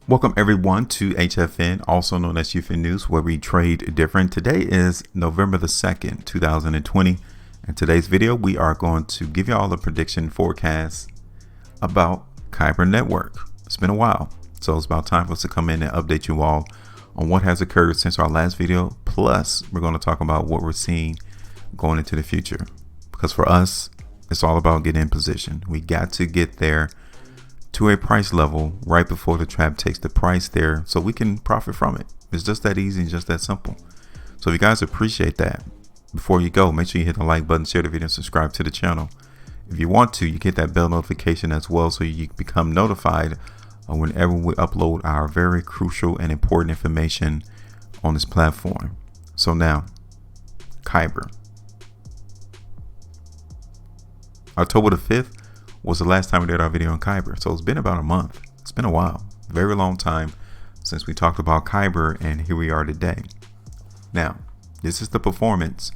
Welcome everyone to HueFin, also known as HueFin News, where we trade different. Today is November the 2nd, 2020. In today's video, we are going to give you all the prediction forecast about Kyber Network. It's been a while, so it's about time for us to come in and update you all on what has occurred since our last video. Plus, we're going to talk about what we're seeing going into the future. Because for us, it's all about getting in position. We got to get there to a price level right before the trap takes the price there so we can profit from it. It's just that easy and just that simple. So if you guys appreciate that, before you go, make sure you hit the like button, share the video, and subscribe to the channel. If you want to, you get that bell notification as well so you become notified whenever we upload our very crucial and important information on this platform. So now, Kyber. October the 5th was the last time we did our video on Kyber. So it's been about a month. It's been a while, very long time since we talked about Kyber, and here we are today. Now, this is the performance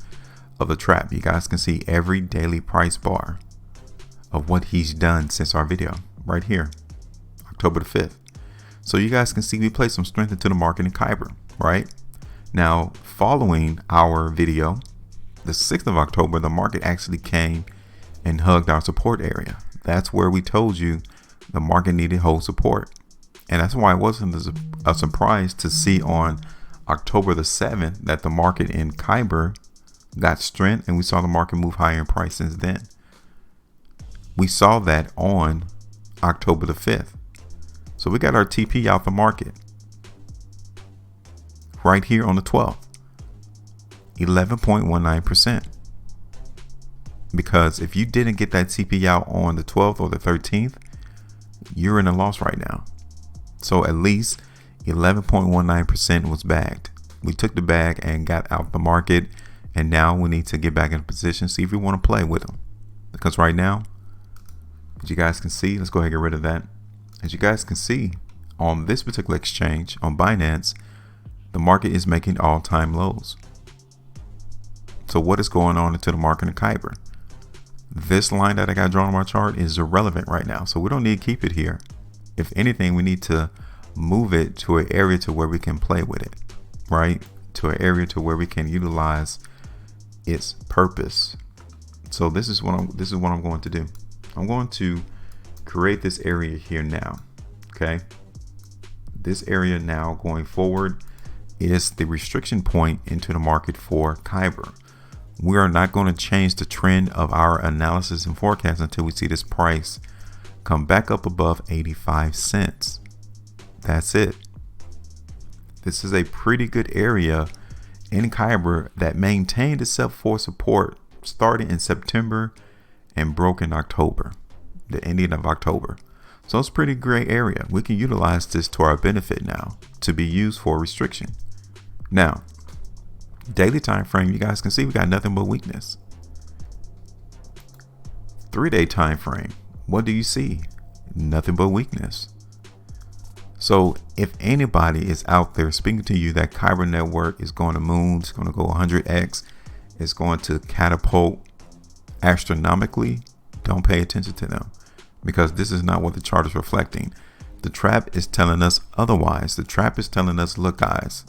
of the trap. You guys can see every daily price bar of what he's done since our video right here, October the 5th. So you guys can see we placed some strength into the market in Kyber, right? Now, following our video, the 6th of October, the market actually came and hugged our support area. That's where we told you the market needed hold support. And that's why it wasn't a surprise to see on October the 7th that the market in Kyber got strength and we saw the market move higher in price since then. We saw that on October the 5th. So we got our TP out the market right here on the 12th, 11.19%. Because if you didn't get that TP out on the 12th or the 13th, you're in a loss right now. So at least 11.19% was bagged. We took the bag and got out the market, and now we need to get back in position, see if we want to play with them. Because right now, as you guys can see, let's go ahead and get rid of that. As you guys can see, on this particular exchange, on Binance, the market is making all-time lows. So what is going on into the market in Kyber? This line that I got drawn on my chart is irrelevant right now, so we don't need to keep it here. If anything, we need to move it to an area to where we can play with it, right? To an area to where we can utilize its purpose. So this is what I'm going to do. I'm going to create this area here now. Okay, this area now going forward is the restriction point into the market for Kyber. We are not going to change the trend of our analysis and forecast until we see this price come back up above 85 cents. That's it. This is a pretty good area in Kyber that maintained itself for support starting in September and broke in October, the ending of October. So it's a pretty great area. We can utilize this to our benefit now to be used for restriction. Now, daily time frame, you guys can see we got nothing but weakness. 3-day time frame, what do you see? Nothing but weakness. So if anybody is out there speaking to you that Kyber Network is going to moon, it's going to go 100x, it's going to catapult astronomically, don't pay attention to them, because this is not what the chart is reflecting. The trap is telling us otherwise. The trap is telling us, look guys,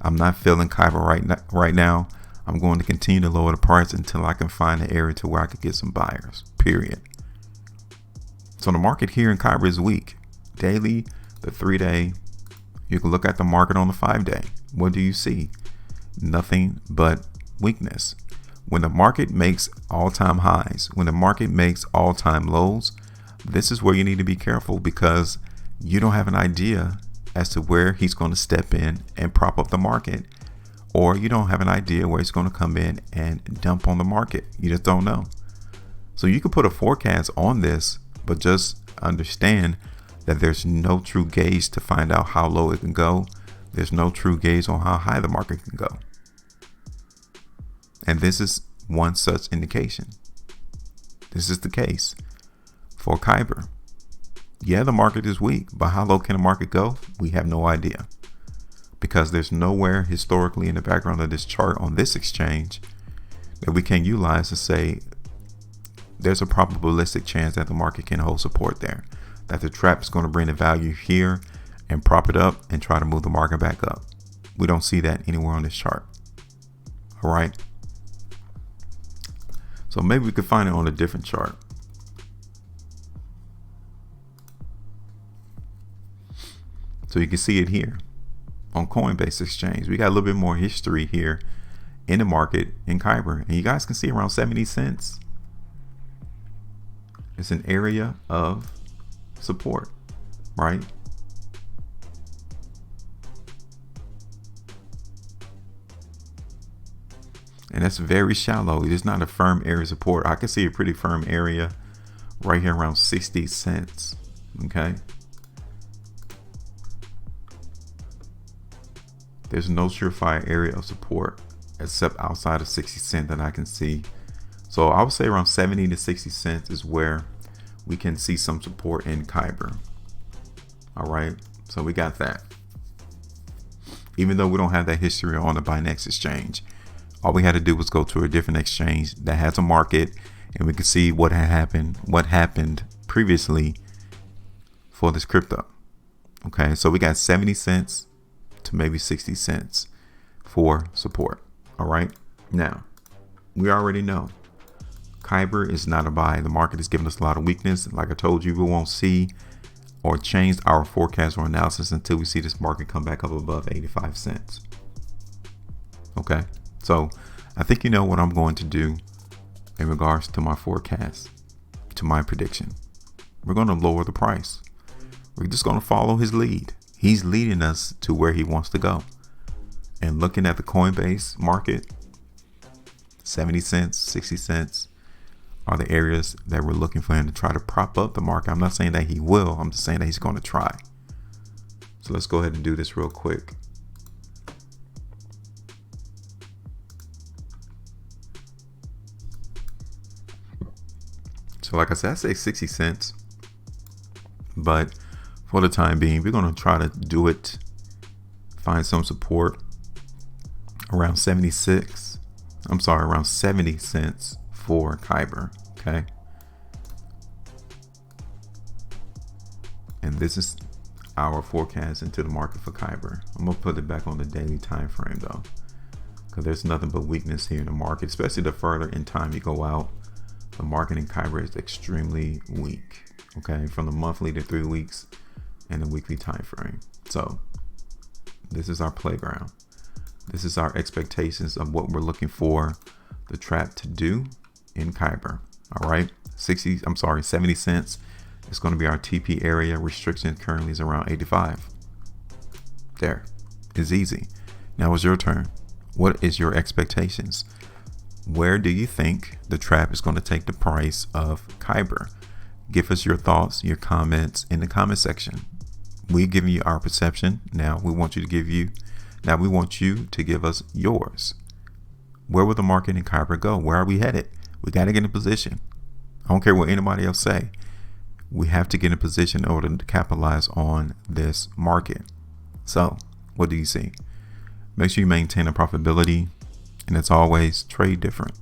I'm not feeling Kyber right now. I'm going to continue to lower the price until I can find an area to where I could get some buyers, period. So the market here in Kyber is weak. Daily, the 3-day, you can look at the market on the 5-day. What do you see? Nothing but weakness. When the market makes all-time highs, when the market makes all-time lows, this is where you need to be careful, because you don't have an idea as to where he's going to step in and prop up the market, or you don't have an idea where he's going to come in and dump on the market. You just don't know. So you can put a forecast on this, but just understand that there's no true gauge to find out how low it can go. There's no true gauge on how high the market can go. And this is one such indication. This is the case for Kyber. Yeah, the market is weak, but how low can the market go? We have no idea, because there's nowhere historically in the background of this chart on this exchange that we can utilize to say there's a probabilistic chance that the market can hold support there, that the trap is going to bring the value here and prop it up and try to move the market back up. We don't see that anywhere on this chart. All right. So maybe we could find it on a different chart. So you can see it here on Coinbase Exchange. We got a little bit more history here in the market in Kyber, and you guys can see around 70 cents. It's an area of support, right? And that's very shallow. It's not a firm area of support. I can see a pretty firm area right here around 60 cents. Okay. There's no surefire area of support except outside of 60 cents that I can see. So I would say around 70 to 60 cents is where we can see some support in Kyber. All right. So we got that. Even though we don't have that history on the Binance exchange, all we had to do was go to a different exchange that has a market, and we could see what happened previously for this crypto. Okay, so we got 70 cents to maybe 60 cents for support. All right, now we already know Kyber is not a buy. The market is giving us a lot of weakness. Like I told you, we won't see or change our forecast or analysis until we see this market come back up above 85 cents. Okay. So I think you know what I'm going to do in regards to my forecast, to my prediction. We're going to lower the price. We're just going to follow his lead. He's leading us to where he wants to go. And looking at the Coinbase market, 70 cents, 60 cents are the areas that we're looking for him to try to prop up the market. I'm not saying that he will. I'm just saying that he's going to try. So let's go ahead and do this real quick. So like I said, I say 60 cents, but for the time being, we're going to try to do it, find some support around around 70 cents for Kyber. Okay. And this is our forecast into the market for Kyber. I'm going to put it back on the daily time frame though, because there's nothing but weakness here in the market, especially the further in time you go out. The market in Kyber is extremely weak. Okay, from the monthly to 3 weeks and the weekly time frame. So this is our playground. This is our expectations of what we're looking for the trap to do in Kyber. All right, 70 cents is going to be our TP area. Restriction currently is around 85. There is easy. Now it's your turn. What is your expectations? Where do you think the trap is going to take the price of Kyber? Give us your thoughts, your comments in the comment section. We've given you our perception. Now we want you to give us yours. Where will the market in Kyber go? Where are we headed? We got to get in position. I don't care what anybody else say. We have to get in position in order to capitalize on this market. So what do you see? Make sure you maintain a profitability. And as always, trade different.